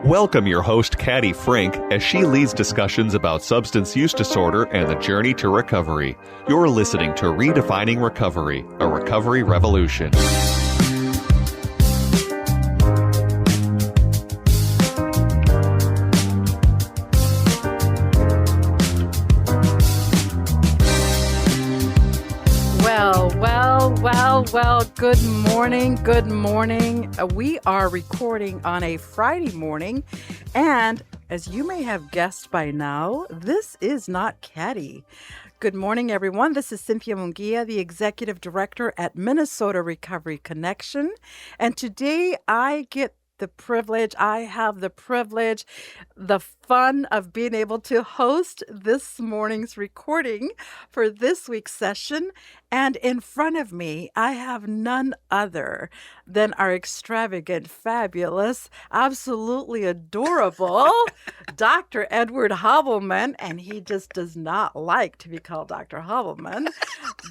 Welcome your host, Caddy Frank, as she leads discussions about substance use disorder and the journey to recovery. You're listening to Redefining Recovery, a recovery revolution. Well, good morning. We are recording on a Friday morning, and as you may have guessed by now, this is not Caddy. Good morning, everyone. This is Cynthia Mungia, the Executive Director at Minnesota Recovery Connection, and today I have the privilege, the fun of being able to host this morning's recording for this week's session. And in front of me, I have none other than our extravagant, fabulous, absolutely adorable Dr. Edward Hovelman. And he just does not like to be called Dr. Hovelman.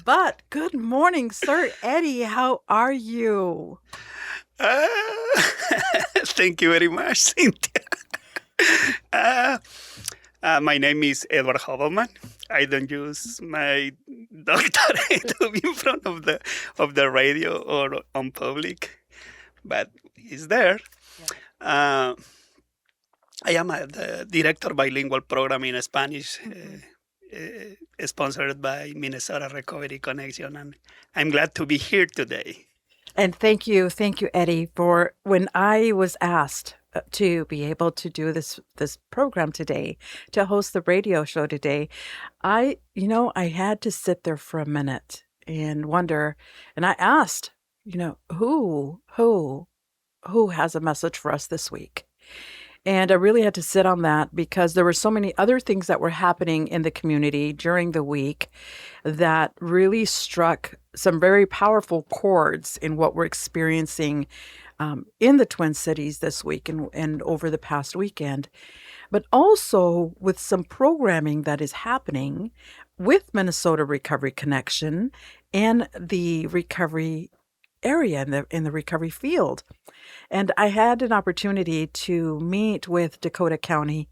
But good morning, Sir Eddie. How are you? Thank you very much, Cynthia. My name is Edward Hovelman. I don't use my doctorate to be in front of the radio or on public, but it's there. Yeah. I am the director Bilingual program in Spanish, sponsored by Minnesota Recovery Connection, and I'm glad to be here today. And thank you, Eddie, for when I was asked to be able to do this program today, to host the radio show today, I had to sit there for a minute and wonder, and I asked, who has a message for us this week? And I really had to sit on that because there were so many other things that were happening in the community during the week that really struck some very powerful chords in what we're experiencing in the Twin Cities this week and over the past weekend, but also with some programming that is happening with Minnesota Recovery Connection and the recovery area in the recovery field. And I had an opportunity to meet with Dakota County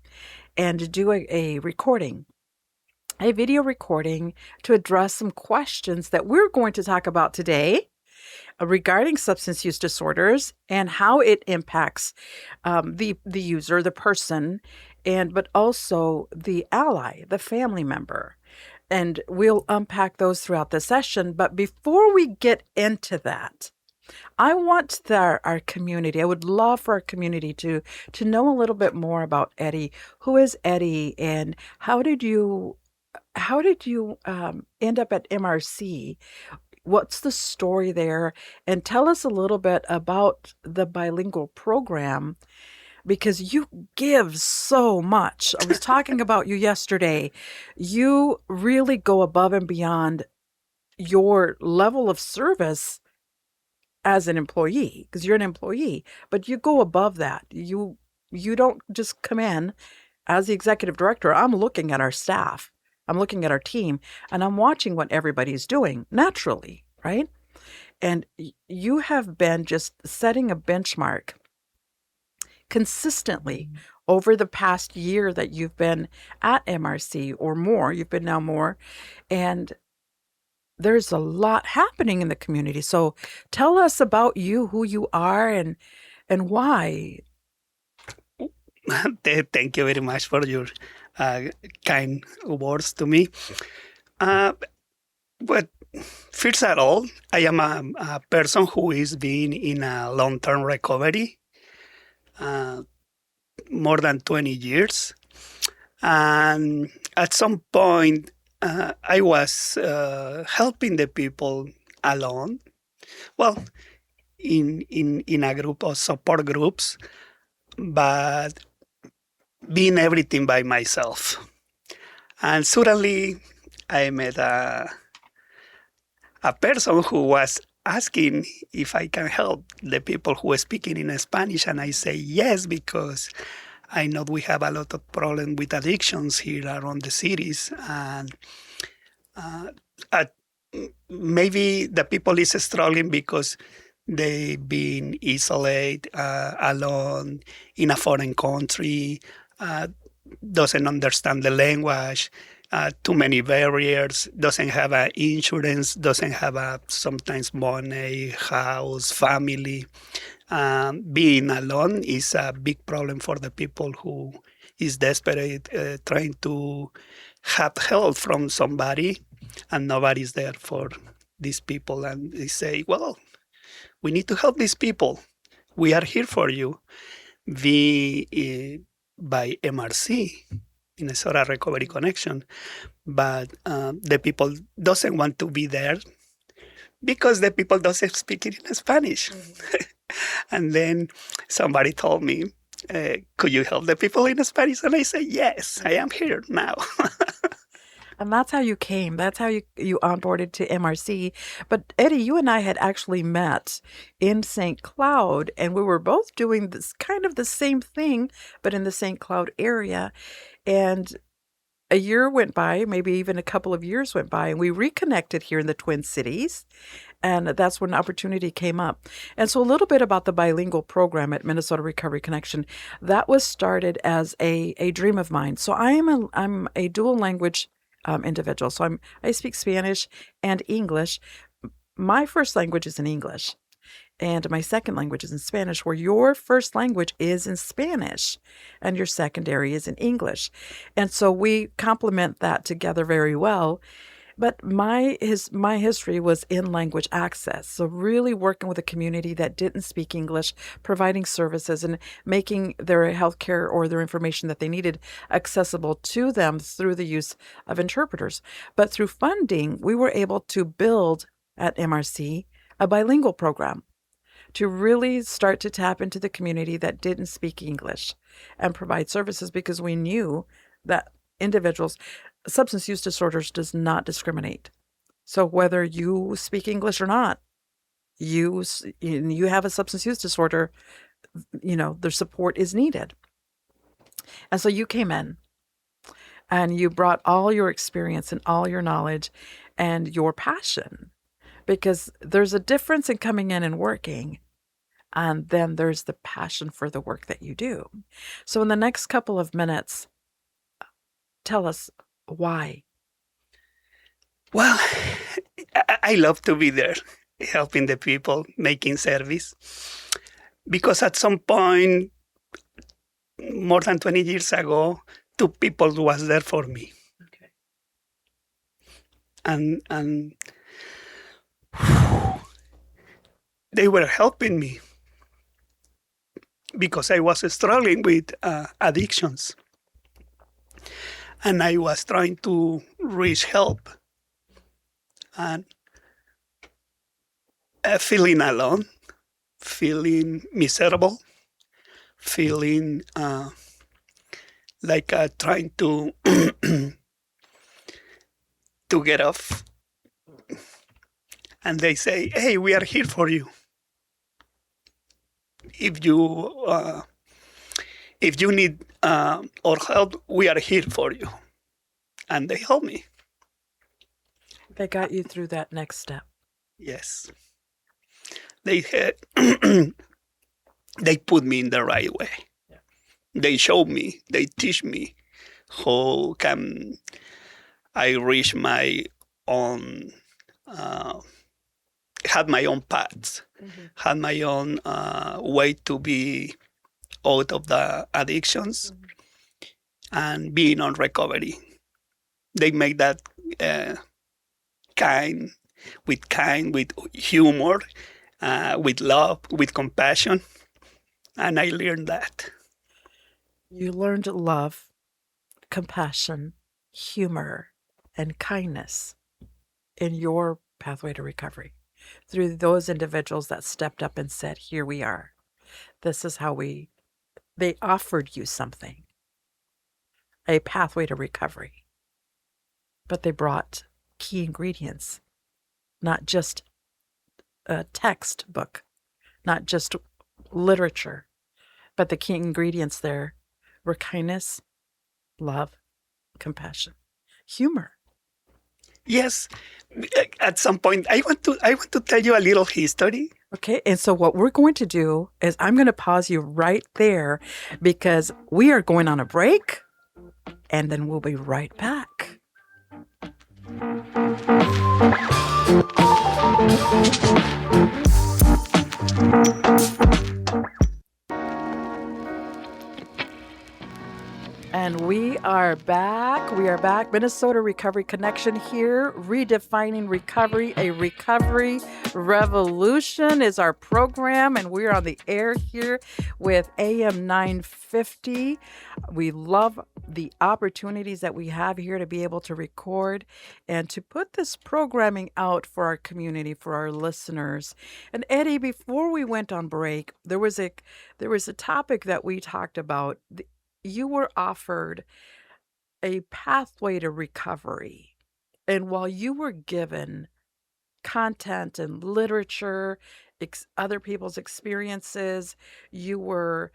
and do a video recording to address some questions that we're going to talk about today regarding substance use disorders and how it impacts the user, the person, but also the ally, the family member. And we'll unpack those throughout the session. But before we get into that, I want our community, I would love for our community to know a little bit more about Eddie. Who is Eddie, and how did you end up at MRC? What's the story there? And tell us a little bit about the bilingual program, because you give so much. I was talking about you yesterday. You really go above and beyond your level of service as an employee, because you're an employee, but you go above that. You don't just come in as the executive director. I'm looking at our staff. I'm looking at our team, and I'm watching what everybody's doing naturally, right? And you have been just setting a benchmark consistently over the past year that you've been at MRC or more. You've been now more, and there's a lot happening in the community. So tell us about you, who you are, and why. Thank you very much for your kind words to me. But first of all, I am a person who is being in a long-term recovery, more than 20 years. And at some point, I was helping the people alone. Well, in a group of support groups, but being everything by myself. And suddenly I met a person who was asking if I can help the people who are speaking in Spanish, and I say yes, because I know we have a lot of problems with addictions here around the cities, and maybe the people is struggling because They've been isolated, alone in a foreign country, doesn't understand the language, too many barriers, doesn't have insurance, doesn't have sometimes money, house, family. Being alone is a big problem for the people who is desperate, trying to have help from somebody, and nobody's there for these people. And they say, well, we need to help these people. We are here for you. By MRC, Minnesota Recovery Connection, but the people doesn't want to be there because the people doesn't speak it in Spanish. And then somebody told me, could you help the people in Spanish? And I said, yes, I am here now. And that's how you came. That's how you onboarded to MRC. But Eddie, you and I had actually met in St. Cloud, and we were both doing this kind of the same thing, but in the St. Cloud area. And a year went by, maybe even a couple of years went by, and we reconnected here in the Twin Cities. And that's when opportunity came up. And so a little bit about the bilingual program at Minnesota Recovery Connection. That was started as a dream of mine. So I'm a dual language individual. So I speak Spanish and English. My first language is in English, and my second language is in Spanish, where your first language is in Spanish and your secondary is in English. And so we complement that together very well. But my history was in language access. So really working with a community that didn't speak English, providing services and making their healthcare or their information that they needed accessible to them through the use of interpreters. But through funding, we were able to build at MRC a bilingual program to really start to tap into the community that didn't speak English and provide services, because we knew that substance use disorders does not discriminate. So whether you speak English or not, you have a substance use disorder, their support is needed. And so you came in and you brought all your experience and all your knowledge and your passion, because there's a difference in coming in and working, and then there's the passion for the work that you do. So in the next couple of minutes, tell us why. Well, I love to be there, helping the people, making service. Because at some point, more than 20 years ago, 2 people was there for me. Okay. And they were helping me because I was struggling with addictions. And I was trying to reach help, and feeling alone, feeling miserable, feeling like trying to to get off. And they say, "Hey, we are here for you. If you need our help, we are here for you." And they helped me. They got you through that next step. Yes. They put me in the right way. Yeah. They showed me, they teach me how can I reach my own, had my own paths, had my own way to be out of the addictions and being on recovery. They make that kind, with humor, with love, with compassion. And I learned that. You learned love, compassion, humor, and kindness in your pathway to recovery through those individuals that stepped up and said, here we are. This is how they offered you something, a pathway to recovery. But they brought key ingredients, not just a textbook, not just literature, but the key ingredients there were kindness, love, compassion, humor. Yes. At some point, I want to tell you a little history Okay, and so what we're going to do is I'm going to pause you right there because we are going on a break and then we'll be right back. And we are back. We are back. Minnesota Recovery Connection here. Redefining Recovery, a recovery revolution is our program. And we're on the air here with AM 950. We love the opportunities that we have here to be able to record and to put this programming out for our community, for our listeners. And Eddie, before we went on break, there was a topic that we talked about. You were offered a pathway to recovery. And while you were given content and literature, other people's experiences, you were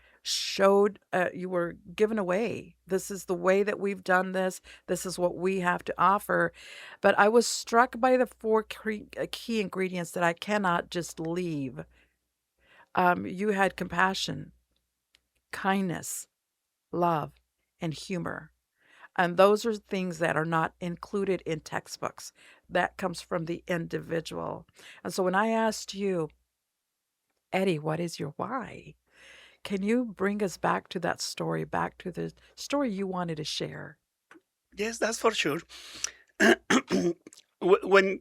you were given away. This is the way that we've done this. This is what we have to offer. But I was struck by the four key ingredients that I cannot just leave. You had compassion, kindness, love, and humor. And those are things that are not included in textbooks. That comes from the individual. And so when I asked you, Eddie, what is your why? Can you bring us back to that story, back to the story you wanted to share? Yes, that's for sure. when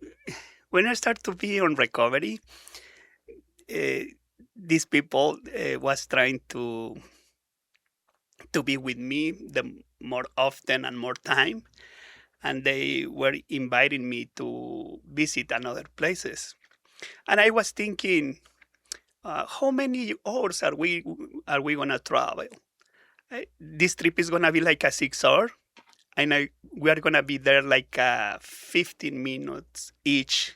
when I start to be on recovery, uh, these people was trying to be with me the more often and more time, and they were inviting me to visit another places. And I was thinking, how many hours are we gonna travel? This trip is gonna be like a 6 hour, and we are gonna be there like 15 minutes each,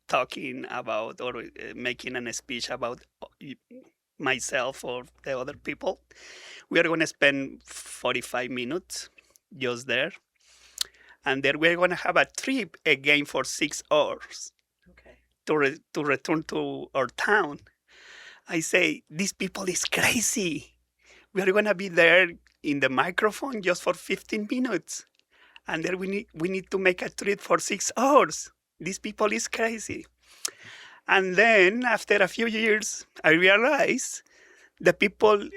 talking about or making a speech about myself or the other people. We are gonna spend 45 minutes just there, and then we're gonna have a trip again for 6 hours Okay. to return to our town. I say, these people is crazy. We are gonna be there in the microphone just for 15 minutes, and then we need to make a trip for 6 hours. These people is crazy. And then after a few years, I realized the people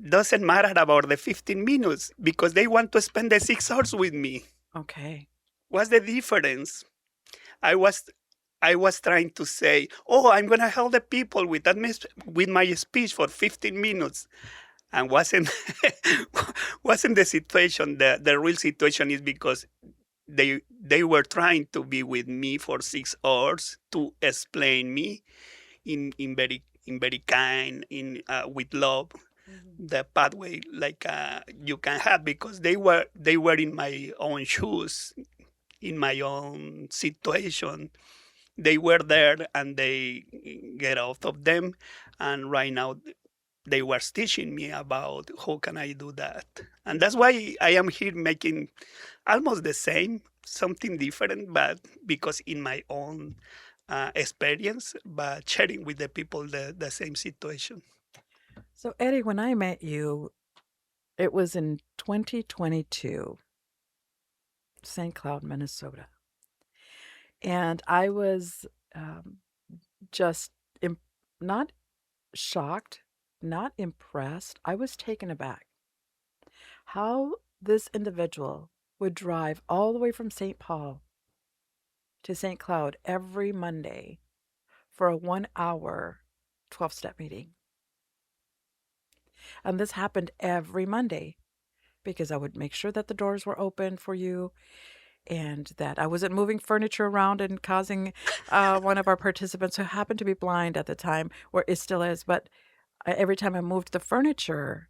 doesn't matter about the 15 minutes because they want to spend the 6 hours with me. Okay. What's the difference? I was trying to say, oh, I'm gonna help the people with with my speech for 15 minutes, and wasn't wasn't the situation. The real situation is because they were trying to be with me for 6 hours to explain me in very kind with love the pathway like you can have, because they were in my own shoes, in my own situation. They were there and they get out of them, and right now they were teaching me about how can I do that. And that's why I am here making almost the same, something different, but because in my own experience, but sharing with the people the same situation. So, Eddie, when I met you, it was in 2022, St. Cloud, Minnesota. And I was just not shocked, not impressed. I was taken aback how this individual would drive all the way from St. Paul to St. Cloud every Monday for a 1 hour 12-step meeting. And this happened every Monday because I would make sure that the doors were open for you and that I wasn't moving furniture around and causing one of our participants, who happened to be blind at the time, or it still is, but every time I moved the furniture,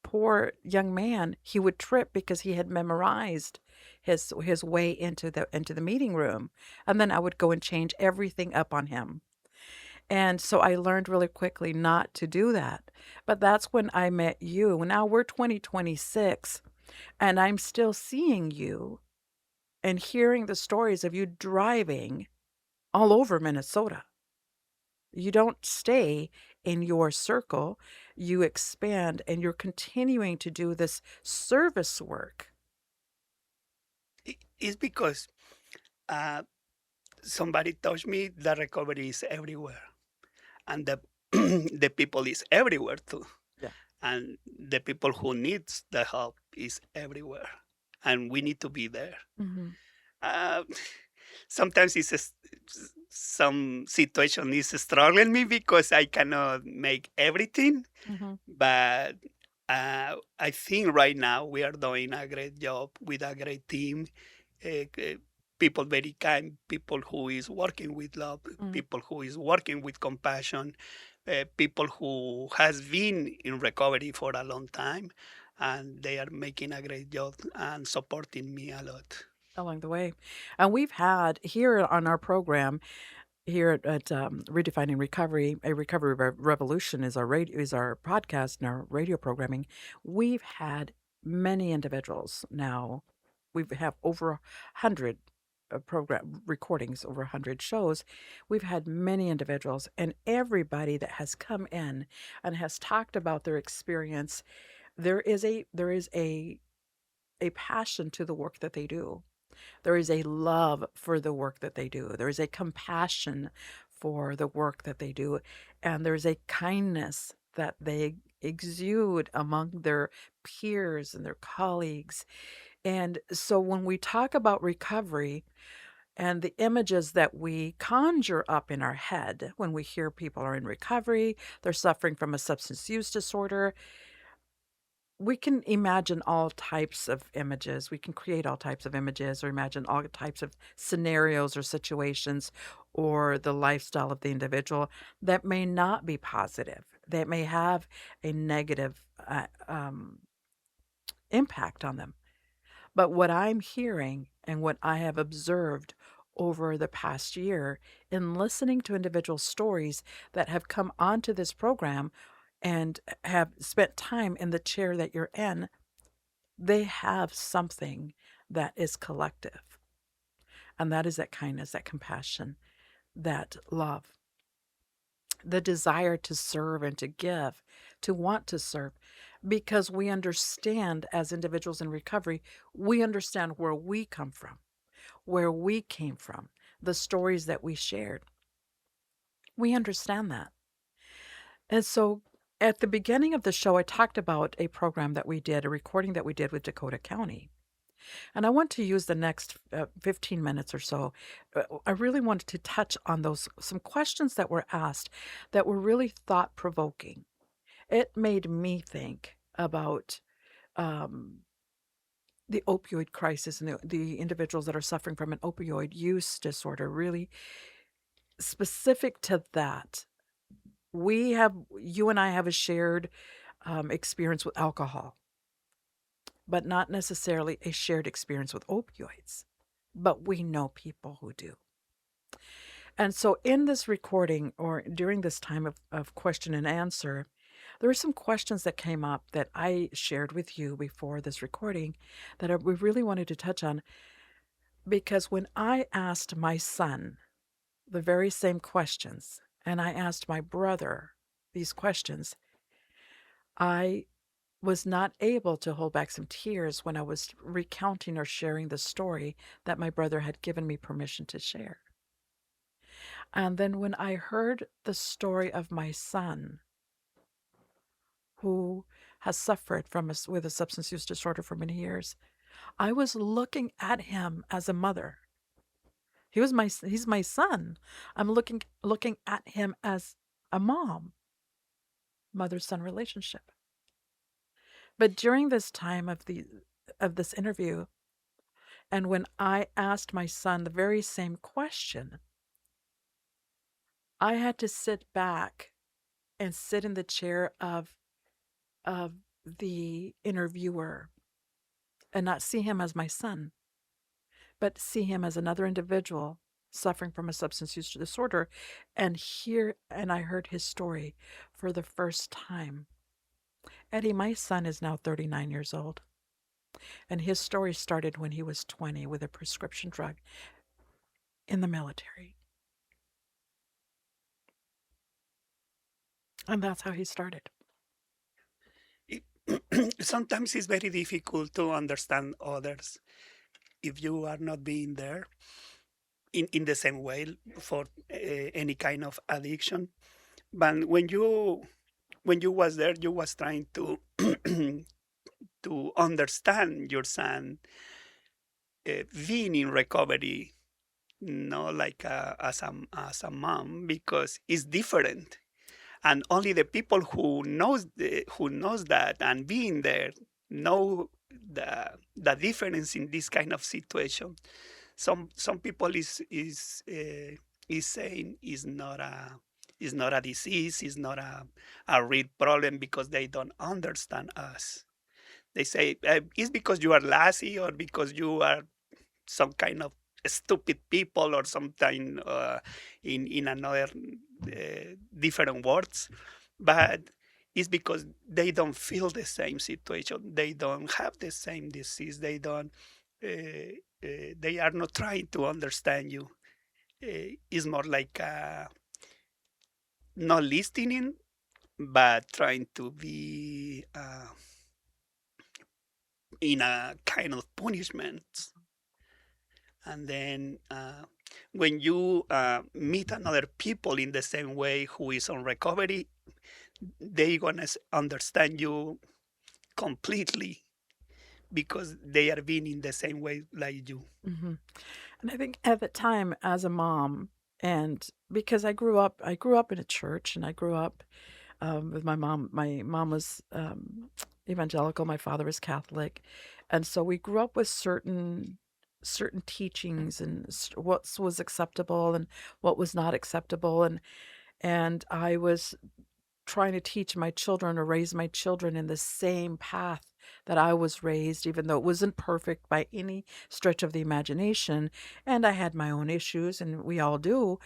poor young man, he would trip because he had memorized his way into the meeting room, and then I would go and change everything up on him. And so I learned really quickly not to do that. But that's when I met you. Now we're 2026, and I'm still seeing you and hearing the stories of you driving all over Minnesota. You don't stay in your circle, you expand, and you're continuing to do this service work. It's because uh, somebody told me that recovery is everywhere, and the the people is everywhere too, Yeah. and the people who needs the help is everywhere, and we need to be there. Hmm. Uh, Sometimes some situation is struggling me because I cannot make everything, Hmm. but I think right now we are doing a great job with a great team. People very kind, people who is working with love, Hmm. people who is working with compassion, people who has been in recovery for a long time, and they are making a great job and supporting me a lot. Along the way. And we've had here on our program, here at Redefining Recovery, a Recovery Revolution is our podcast and our radio programming. We've had many individuals now. We have over 100 program recordings, over 100 shows. We've had many individuals, and everybody that has come in and has talked about their experience. There is a passion to the work that they do. There is a love for the work that they do. There is a compassion for the work that they do. And there's a kindness that they exude among their peers and their colleagues. And so when we talk about recovery and the images that we conjure up in our head when we hear people are in recovery, they're suffering from a substance use disorder, we can imagine all types of images. We can create all types of images or imagine all types of scenarios or situations or the lifestyle of the individual that may not be positive, that may have a negative impact on them. But what I'm hearing and what I have observed over the past year in listening to individual stories that have come onto this program and have spent time in the chair that you're in, they have something that is collective. And that is that kindness, that compassion, that love, the desire to serve and to give, to want to serve, because we understand as individuals in recovery, we understand where we come from, where we came from, the stories that we shared. We understand that. And so at the beginning of the show, I talked about a program that we did, a recording that we did with Dakota County. And I want to use the next 15 minutes or so. I really wanted to touch on some questions that were asked that were really thought provoking. It made me think about um, the opioid crisis and the individuals that are suffering from an opioid use disorder, really specific to that. You and I have a shared experience with alcohol, but not necessarily a shared experience with opioids. But we know people who do. And so, in this recording or during this time of question and answer, there were some questions that came up that I shared with you before this recording that we really wanted to touch on. Because when I asked my son the very same questions, and I asked my brother these questions, I was not able to hold back some tears when I was recounting or sharing the story that my brother had given me permission to share. And then when I heard the story of my son, who has suffered with a substance use disorder for many years, I was looking at him as a mother. He's my son. I'm looking at him as a mom, mother-son relationship. But during this time of this interview, and when I asked my son the very same question, I had to sit back and sit in the chair of the interviewer and not see him as my son, but see him as another individual suffering from a substance use disorder, and I heard his story for the first time. Eddie, my son is now 39 years old, and his story started when he was 20 with a prescription drug in the military. And that's how he started. It, sometimes it's very difficult to understand others if you are not being there in the same way for any kind of addiction. But when you was there, you was trying to to understand your son being in recovery, not like as a mom, because it's different, and only the people who knows that and being there know the difference in this kind of situation. Some people is saying is not a disease, is not a real problem because they don't understand us. They say it's because you are lazy or because you are some kind of stupid people or something in another different words, but it's because they don't feel the same situation. They don't have the same disease. They don't. They are not trying to understand you. It's more like not listening, but trying to be in a kind of punishment. And then when you meet another people in the same way who is on recovery, they gonna understand you completely because they are being in the same way like you. Hmm. And I think at the time, as a mom, and because I grew up in a church, and I grew up with my mom. My mom was evangelical. My father was Catholic, and so we grew up with certain teachings and what was acceptable and what was not acceptable, and I was trying to teach my children or raise my children in the same path that I was raised, even though it wasn't perfect by any stretch of the imagination. And I had my own issues, and we all do.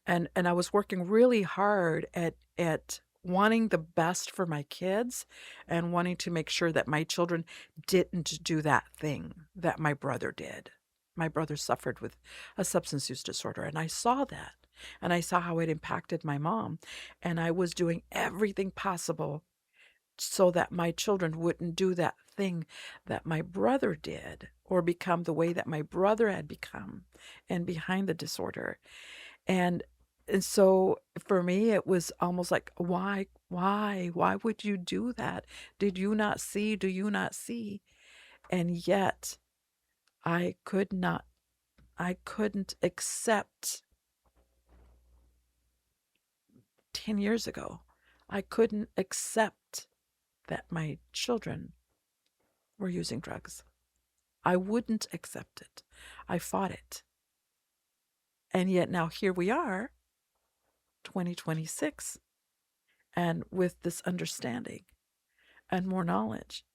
And I was working really hard at wanting the best for my kids and wanting to make sure that my children didn't do that thing that my brother did. My brother suffered with a substance use disorder, and I saw that. And I saw how it impacted my mom. And I was doing everything possible so that my children wouldn't do that thing that my brother did or become the way that my brother had become and behind the disorder. And and so for me it was almost like, why would you do that? Did you not see? Do you not see? And yet I could not I couldn't accept 10 years ago. I couldn't accept that my children were using drugs. I wouldn't accept it. I fought it. And yet now here we are, 2026, and with this understanding and more knowledge.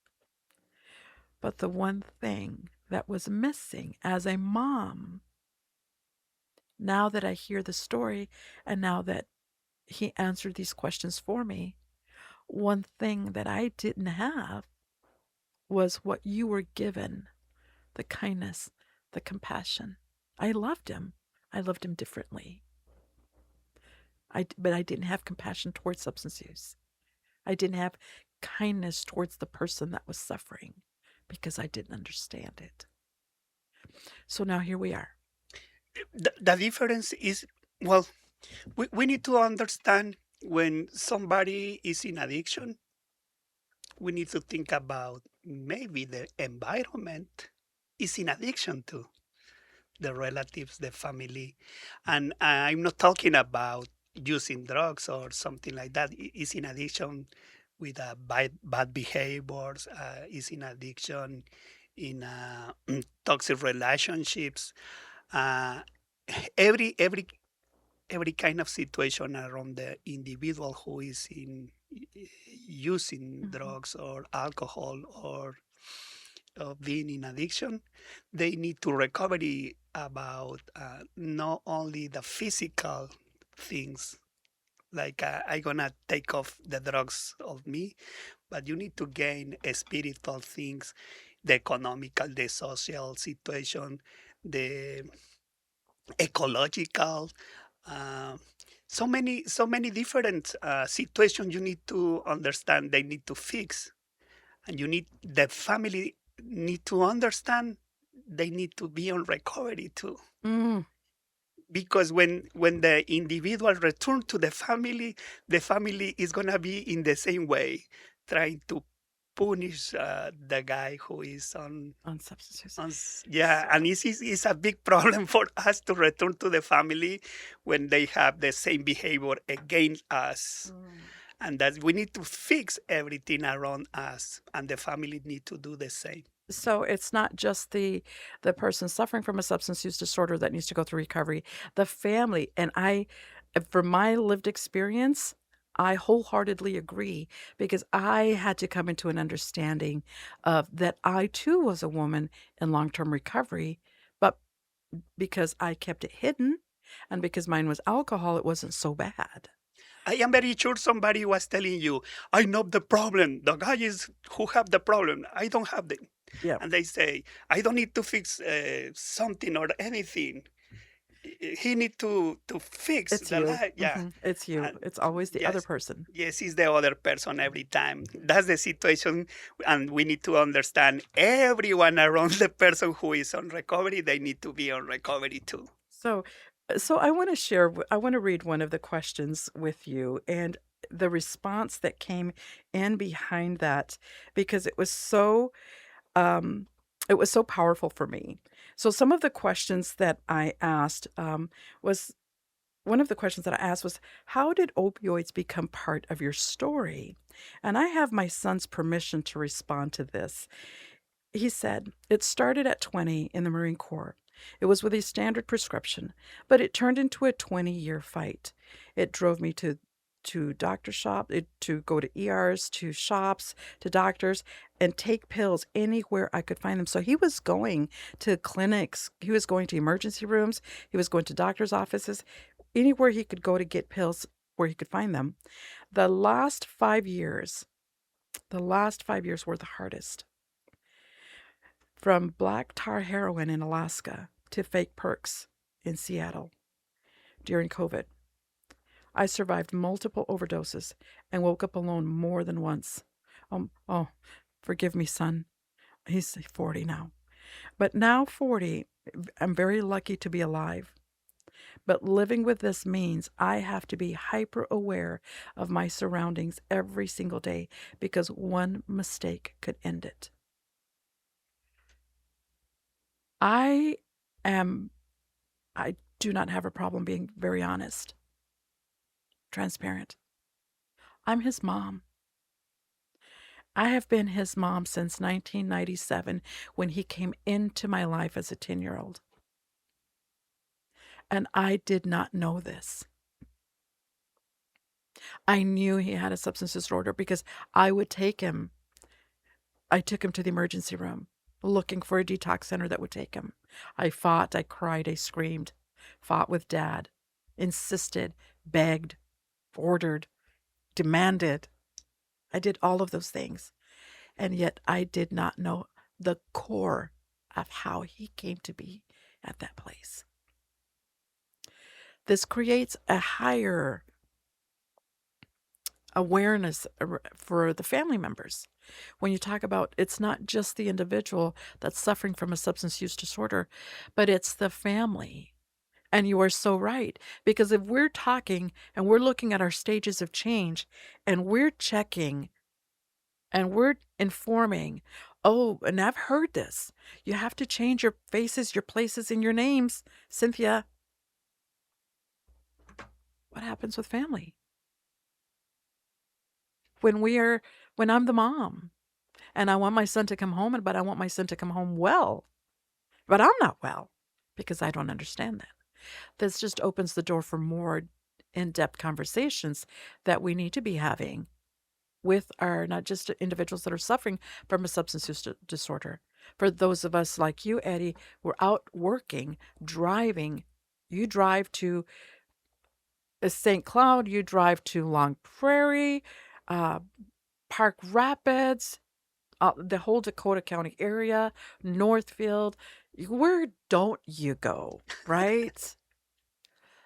But the one thing that was missing as a mom, now that I hear the story and now that he answered these questions for me, one thing that I didn't have was what you were given: the kindness, the compassion. I loved him. I loved him differently. But I didn't have compassion towards substance use. I didn't have kindness towards the person that was suffering because I didn't understand it. So now here we are. The difference is, well, we need to understand when somebody is in addiction, we need to think about maybe the environment is in addiction to the relatives, the family. And I'm not talking about using drugs or something like that. Is in addiction with bad behaviors, is in addiction in toxic relationships. Uh, every kind of situation around the individual who is in using Mhm. drugs or alcohol or being in addiction, they need to recovery about not only the physical things like I gonna take off the drugs of me, but you need to gain spiritual things, the economical, the social situation, the ecological. Uh, so many different situations you need to understand. They need to fix, and the family need to understand. They need to be on recovery too, Mm. because when the individual return to the family is gonna be in the same way, trying to punish the guy who is On substances. yeah, and it's a big problem for us to return to the family when they have the same behavior against us, Mm. and that we need to fix everything around us, and the family need to do the same. So it's not just the person suffering from a substance use disorder that needs to go through recovery. The family, and from my lived experience, I wholeheartedly agree because I had to come into an understanding of that I too was a woman in long-term recovery, but because I kept it hidden and because mine was alcohol, it wasn't so bad. I am very sure somebody was telling you, I know the problem. The guy is who have the problem. I don't have the. Yeah. And they say, I don't need to fix something or anything. He need to fix It's the you. life. Yeah. It's you. And It's always the other yes, person. yes, it's the other person every time. That's the situation, and we need to understand everyone around the person who is on recovery. They need to be on recovery too. So, so I want to share, I want to read one of the questions with you and the response that came in behind that because um, it was so powerful for me. So some of the questions that I asked was one of the questions that I asked was, how did opioids become part of your story? And I have my son's permission to respond to this. He said, it started at 20 in the Marine Corps. It was with a standard prescription, but it turned into a 20-year fight. It drove me to doctor shop, to go to ERs, to shops, to doctors, and take pills anywhere I could find them. So he was going to clinics, he was going to emergency rooms, he was going to doctor's offices, anywhere he could go to get pills where he could find them. The last 5 years were the hardest. From black tar heroin in Alaska to fake perks in Seattle during COVID. I survived multiple overdoses and woke up alone more than once. Oh, forgive me, son. He's 40 now. But now 40, I'm very lucky to be alive. But living with this means I have to be hyper aware of my surroundings every single day because one mistake could end it. I do not have a problem being very honest, transparent. I'm his mom. I have been his mom since 1997 when he came into my life as a 10-year-old. And I did not know this. I knew he had a substance disorder because I would take him. I took him to the emergency room looking for a detox center that would take him. I fought, I cried, I screamed, fought with dad, insisted, begged, ordered, demanded. I did all of those things. And yet I did not know the core of how he came to be at that place. This creates a higher awareness for the family members. When you talk about it's not just the individual that's suffering from a substance use disorder, but it's the family. And you are so right, because if we're talking and we're looking at our stages of change and we're checking and we're informing, oh, and I've heard this, you have to change your faces, your places, and your names, Cynthia. What happens with family? When I'm the mom and I want my son to come home, but I want my son to come home well, but I'm not well because I don't understand that. This just opens the door for more in-depth conversations that we need to be having with our, not just individuals that are suffering from a substance use disorder. For those of us like you, Eddie, we're out working, driving. You drive to St. Cloud, you drive to Long Prairie, Park Rapids, the whole Dakota County area, Northfield. Where don't you go, right?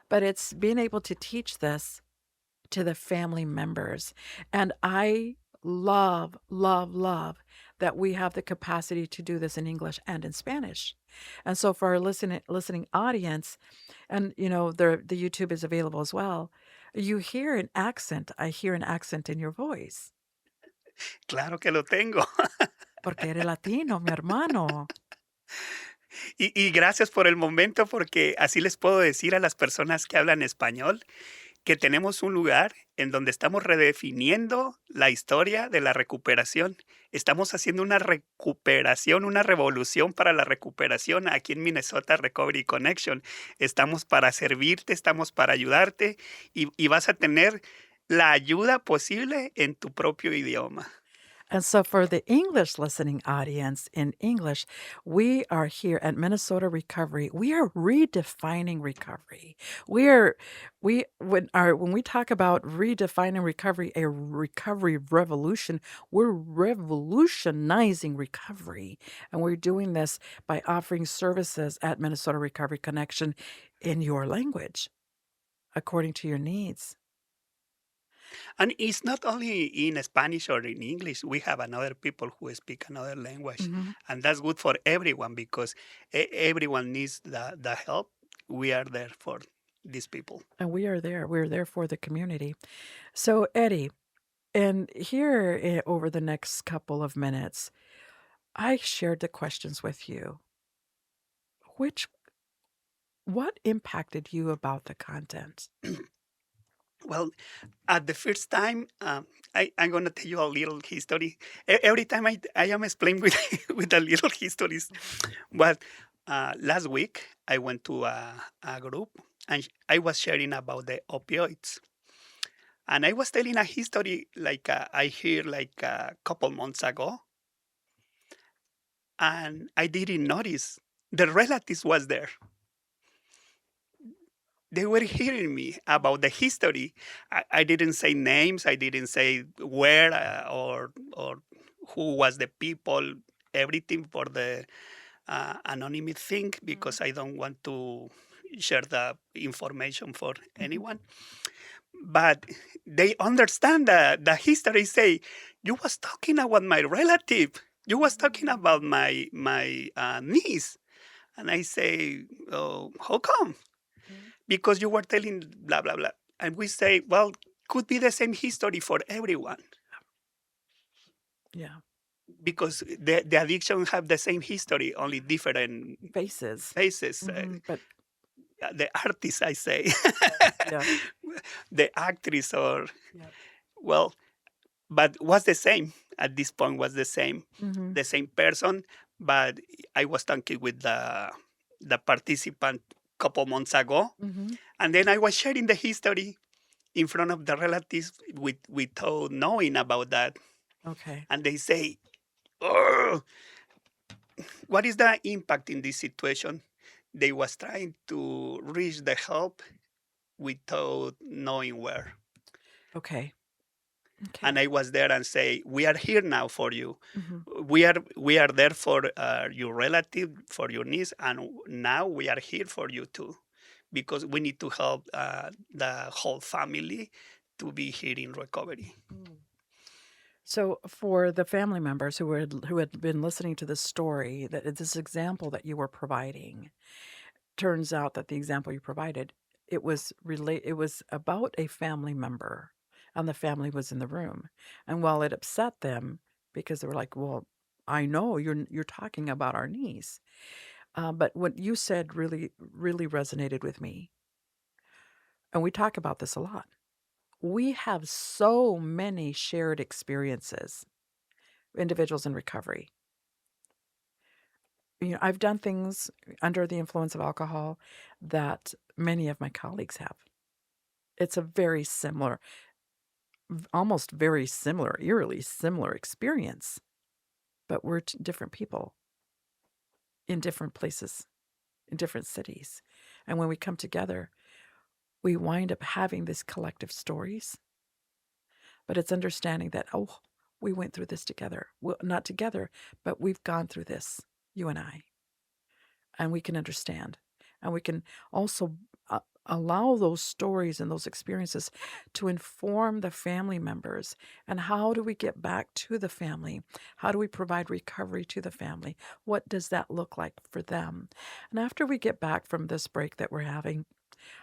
but it's being able to teach this to the family members. And I love, love, love that we have the capacity to do this in English and in Spanish. And so for our listening audience, and the YouTube is available as well, you hear an accent. I hear an accent in your voice. Claro que lo tengo. Porque eres latino, mi hermano. Y gracias por el momento, porque así les puedo decir a las personas que hablan español que tenemos un lugar en donde estamos redefiniendo la historia de la recuperación. Estamos haciendo una recuperación, una revolución para la recuperación aquí en Minnesota Recovery Connection. Estamos para servirte, estamos para ayudarte y vas a tener la ayuda posible en tu propio idioma. And so for the English listening audience in English, we are here at Minnesota Recovery. We are redefining recovery. When we talk about redefining recovery, a recovery revolution, we're revolutionizing recovery. And we're doing this by offering services at Minnesota Recovery Connection in your language, according to your needs. And it's not only in Spanish or in English. We have another people who speak another language. Mhm. And that's good for everyone because everyone needs the help. We are there for these people. And we are there. We're there for the community. So, Eddie, and here over the next couple of minutes, I shared the questions with you. What impacted you about the content? Well, at the first time, I'm going to tell you a little history. Every time I am explaining with, with a little histories. But last week, I went to a group and I was sharing about the opioids. And I was telling a history like I heard like a couple months ago. And I didn't notice the relatives was there. They were hearing me about the history. I didn't say names. I didn't say where or who was the people. Everything for the anonymous thing because I don't want to share the information for anyone. But they understand the history. Say you was talking about my relative. You was talking about my niece, and I say, oh, how come? Because you were telling blah, blah, blah. And we say, well, could be the same history for everyone. Yeah. Because the addiction have the same history, only different Faces. But the artist, I say. Yeah. The actress or, Yeah. well, but was the same. At this point was the same. Mhm. The same person. But I was talking with the participant couple months ago. Mhm. And then I was sharing the history in front of the relatives without knowing about that. Okay. And they say, oh, what is the impact in this situation? They was trying to reach the help without knowing where. Okay. And I was there and say, we are here now for you. Mhm. We are there for your relative, for your niece, and now we are here for you too, because we need to help the whole family to be here in recovery. So, for the family members who had been listening to this story, this example that you were providing, turns out that the example you provided, it was about a family member, and the family was in the room. And while it upset them because they were like, "Well, I know you're talking about our niece," but what you said really really resonated with me, and we talk about this a lot. We have so many shared experiences, individuals in recovery. I've done things under the influence of alcohol that many of my colleagues have. It's a very similar, almost very similar, eerily similar experience, but we're different people in different places, in different cities. And when we come together, we wind up having these collective stories. But it's understanding that, oh, we went through this together. Well, not together, but we've gone through this, you and I. And we can understand. And we can also allow those stories and those experiences to inform the family members. And how do we get back to the family? How do we provide recovery to the family? What does that look like for them? And after we get back from this break that we're having,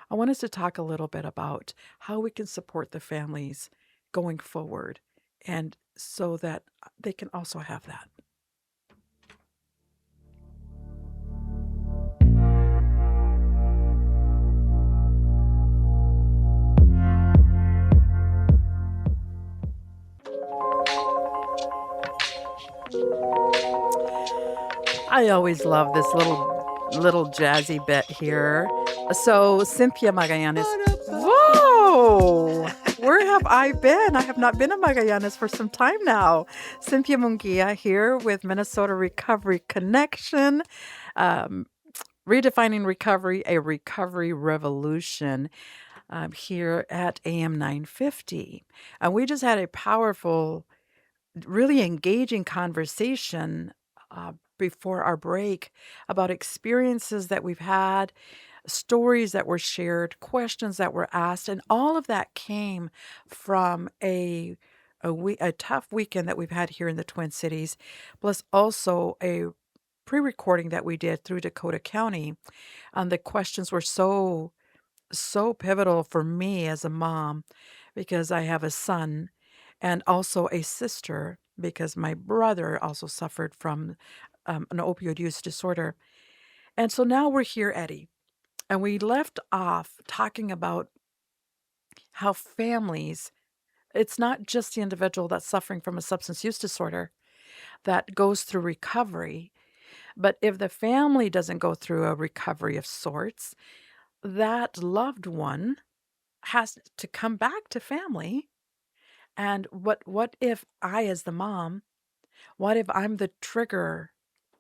I want us to talk a little bit about how we can support the families going forward, and so that they can also have that. I always love this little jazzy bit here. So Cynthia Magallanes. Whoa! Where have I been? I have not been in Magallanes for some time now. Cynthia Mungia here with Minnesota Recovery Connection. Redefining Recovery, a recovery revolution, here at AM 950. And we just had a powerful, really engaging conversation before our break about experiences that we've had, stories that were shared, questions that were asked, and all of that came from a tough weekend that we've had here in the Twin Cities, plus also a pre-recording that we did through Dakota County. The questions were so pivotal for me as a mom, because I have a son and also a sister, because my brother also suffered from an opioid use disorder. And so now we're here, Eddie, and we left off talking about how families, it's not just the individual that's suffering from a substance use disorder that goes through recovery, but if the family doesn't go through a recovery of sorts, that loved one has to come back to family. And what if I, as the mom, what if I'm the trigger?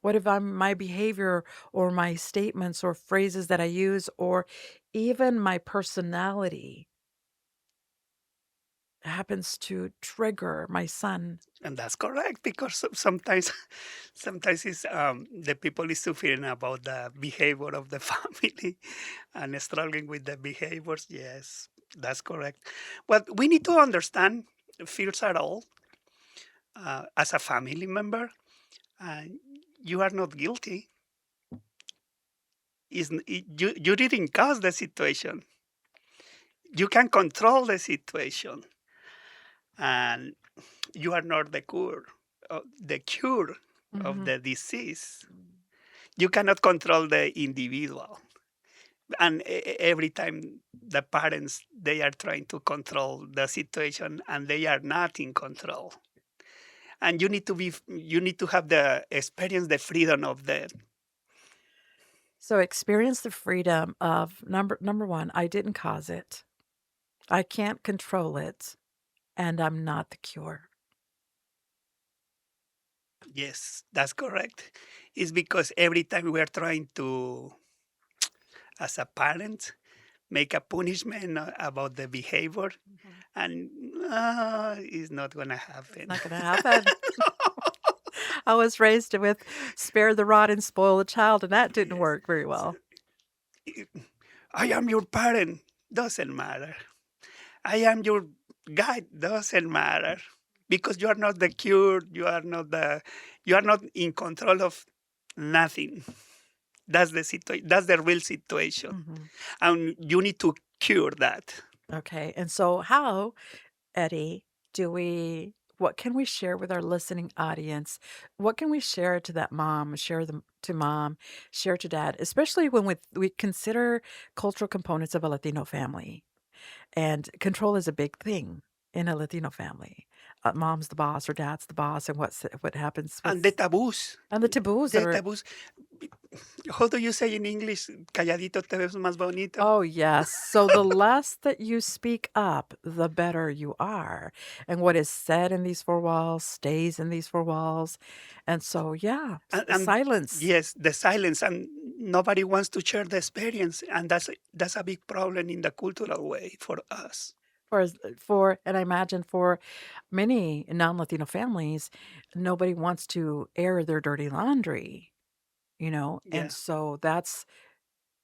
What if my behavior or my statements or phrases that I use or even my personality happens to trigger my son? And that's correct, because sometimes, sometimes it's the people is suffering about the behavior of the family and struggling with the behaviors. Yes, that's correct. But we need to understand, fears are all as a family member. You are not guilty. You didn't cause the situation. You can control the situation, and you are not the cure of Mhm. the disease. You cannot control the individual. And every time the parents, they are trying to control the situation, and they are not in control. And you need to have the experience, the freedom of that. So experience the freedom of number one, I didn't cause it. I can't control it, and I'm not the cure. Yes, that's correct. It's because every time we are trying to, as a parent, make a punishment about the behavior, Mhm. and it's not going to happen. Not gonna happen. I was raised with spare the rod and spoil the child, and that didn't Yes. work very well. I am your parent. Doesn't matter. I am your guide. Doesn't matter. Because you are not the cure. You are not in control of nothing. That's the situation. That's the real situation. Mhm. And you need to cure that. Okay, and so how, Eddie, what can we share with our listening audience? What can we share to that mom, share them to mom, share to dad, especially when we consider cultural components of a Latino family? And control is a big thing in a Latino family. Mom's the boss or dad's the boss, and what happens And the with taboos. and the taboos that The are. taboos. How do you say in English? Calladito te ves más bonito. Oh, yes. So the less that you speak up, the better you are. And what is said in these four walls stays in these four walls. And so, yeah, And silence. yes, the silence, and nobody wants to share the experience, and that's a big problem in the cultural way for us. And I imagine for many non-Latino families, nobody wants to air their dirty laundry, Yeah. and so that's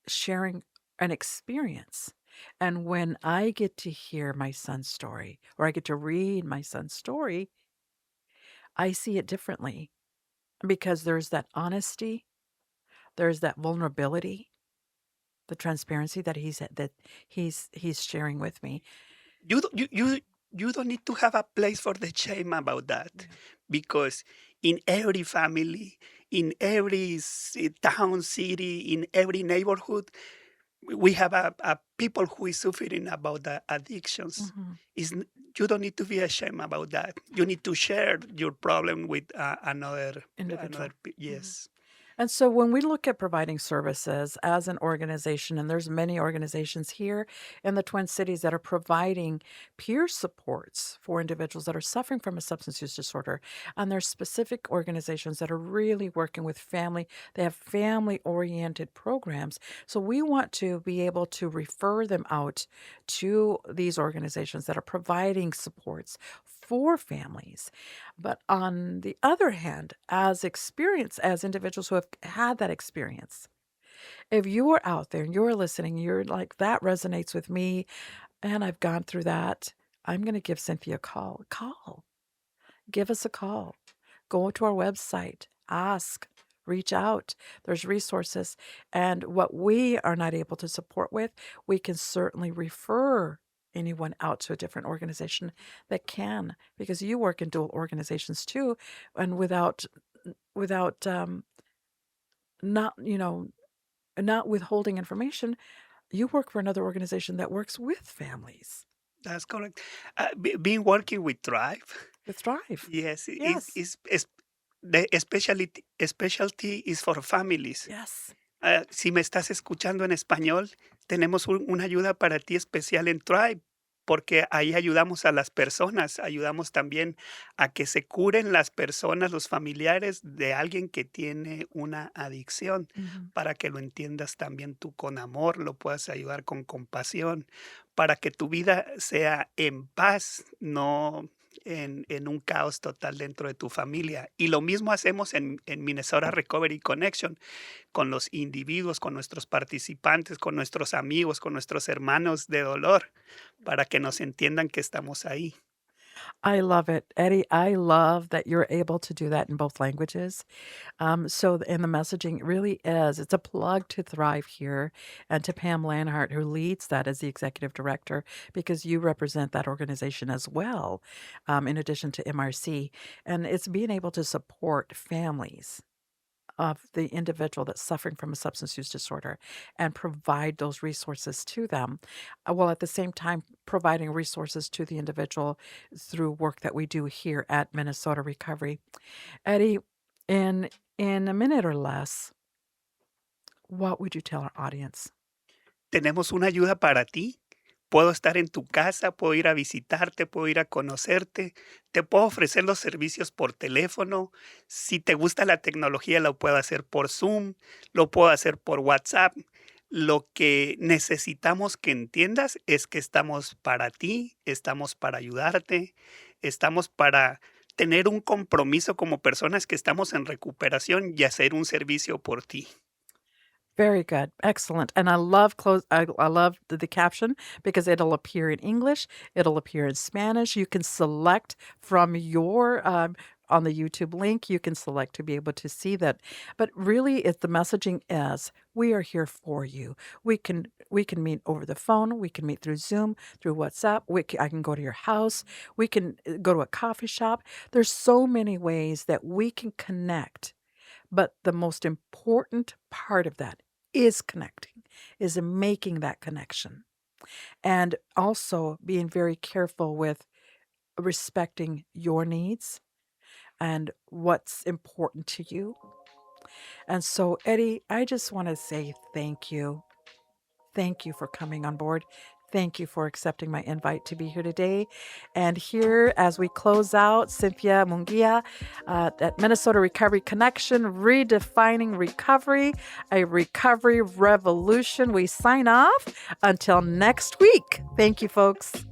sharing an experience. And when I get to hear my son's story, or I get to read my son's story, I see it differently because there's that honesty, there's that vulnerability, the transparency that he's sharing with me. You don't need to have a place for the shame about that, because in every family, in every town, city, in every neighborhood, we have a people who is suffering about the addictions. Mhm. You don't need to be ashamed about that. You need to share your problem with another Individual. yes. And so when we look at providing services as an organization, and there's many organizations here in the Twin Cities that are providing peer supports for individuals that are suffering from a substance use disorder, and there's specific organizations that are really working with family. They have family-oriented programs. So we want to be able to refer them out to these organizations that are providing supports for families. But on the other hand, as individuals who have had that experience, if you are out there and you're listening, you're like, that resonates with me, and I've gone through that, I'm going to give Cynthia a call. Give us a call. Go to our website, ask, reach out. There's resources. And what we are not able to support with, we can certainly refer anyone out to a different organization that can, because you work in dual organizations too, and without not not withholding information, you work for another organization that works with families. That's correct. Being working with Thrive, With Thrive. yes, Yes. the specialty is for families. Yes. Si me estás escuchando en español, tenemos una ayuda para ti especial en Tribe, porque ahí ayudamos a las personas, ayudamos también a que se curen las personas, los familiares de alguien que tiene una adicción, Mhm. para que lo entiendas también tú con amor, lo puedas ayudar con compasión, para que tu vida sea en paz, no en un caos total dentro de tu familia. Y lo mismo hacemos en Minnesota Recovery Connection con los individuos, con nuestros participantes, con nuestros amigos, con nuestros hermanos de dolor, para que nos entiendan que estamos ahí. I love it, Eddie. I love that you're able to do that in both languages. And the messaging really is, it's a plug to Thrive here and to Pam Lanhart, who leads that as the executive director, because you represent that organization as well, in addition to MRC. And it's being able to support families of the individual that's suffering from a substance use disorder and provide those resources to them, while at the same time providing resources to the individual through work that we do here at Minnesota Recovery. Eddie, in a minute or less, what would you tell our audience? Tenemos una ayuda para ti. Puedo estar en tu casa, puedo ir a visitarte, puedo ir a conocerte, te puedo ofrecer los servicios por teléfono. Si te gusta la tecnología, lo puedo hacer por Zoom, lo puedo hacer por WhatsApp. Lo que necesitamos que entiendas es que estamos para ti, estamos para ayudarte, estamos para tener un compromiso como personas que estamos en recuperación y hacer un servicio por ti. Very good. Excellent. And I love I love the caption because it'll appear in English, it'll appear in Spanish. You can select from your on the YouTube link, you can select to be able to see that. But really, the messaging is, we are here for you. We can meet over the phone. We can meet through Zoom, through WhatsApp. I can go to your house. We can go to a coffee shop. There's so many ways that we can connect. But the most important part of that is connecting, is making that connection. And also being very careful with respecting your needs and what's important to you. And so, Eddie, I just want to say thank you. Thank you for coming on board. Thank you for accepting my invite to be here today. And here, as we close out, Cynthia Mungia at Minnesota Recovery Connection, Redefining Recovery, a recovery revolution. We sign off until next week. Thank you, folks.